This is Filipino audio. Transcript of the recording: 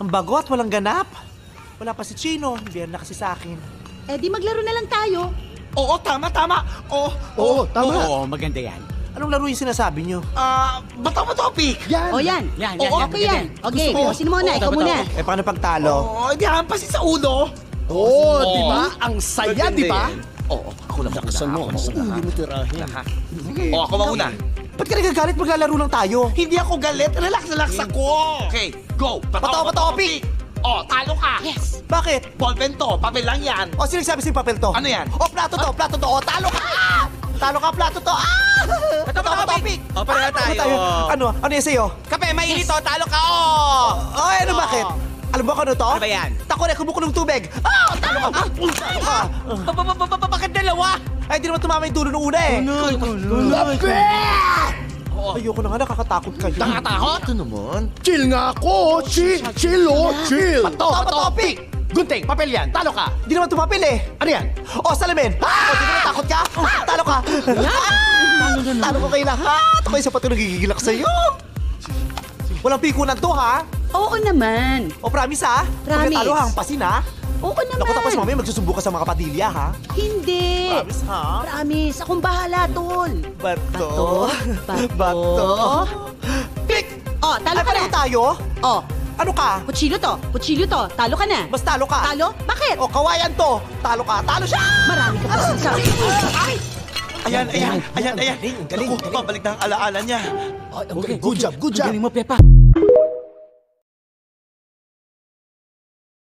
Ang bago at walang ganap. Wala pa si Chino, biyar na kasi sa akin. Eh di maglaro na lang tayo. Oo, tama. Oo, tama. Oo, maganda yan. Anong laro yung sinasabi nyo? Bato mo topic. Yan. O yan. Yan, Oo, yan, okay yan, yan. Okay, o sino muna? Ikaw muna. Eh, paano pagtalo? Oo, hindi hampasin sa ulo. Oo, di ba? Ang saya, di ba? Oo, ako lang Laksan mo. Hindi mo tirahin. Oo, ako mauna. Ba't ka nagagalit? Maglalaro lang tayo. Hindi ako galit. Relax ako. Okay, go. Bato mo topic. Oh, talo ka. Yes. Bakit? Ballpen to, papel lang yan. O, sino nagsabi sa'yo papel to? Ano yan? O, plato to, plato to. O, talo ka! Talo ka, plato to. Bato mo topic. O, pareha tayo. Ano yung sa'yo? Kape, mainit to. Talo ka, Ay, ano bakit? Alam mo kung ano to? Ano ba yan? Takore, kumukulong tubig. Talo ka! Talo ka! Bakit dalawa? Ay, di naman tumama yung dulo nung una eh. Lapit! Ayoko na nga, nakakatakot kayo. Nakatakot? Ito naman. Chill nga ako. Chill, oh. Chill. Bato topic! Gunting, papel yan. Talo ka. Di naman tumapil eh. Ano yan? O, salamin! O, di naman takot ka? Talo ka! Talo ko kayo lahat! Ako isa pa ito nagigigil ako sa'yo! Walang pikunan to, ha? Oo naman. O, promise, ha? Promise. Pagkatalo, hampasin, ha? Oo naman. Naku, tapos mamaya magsusubo ka sa mga padilya, ha? Hindi. Promise, ha? Promise. Akong bahala, tol. Bato. Bato. Pick! Oh, talo Ay, ka na. pareho tayo? Oh, Ano ka? kutsilyo to. Kutsilyo to. Talo ka na. Mas talo ka. Talo? Bakit? O, kawayan to. Talo ka. Talo siya! Marami ka pa sinasabi. Ay! Ayan. Galing. Naku, pabalik na ang alaala niya. Okay, good job. Galing mo, Pepa.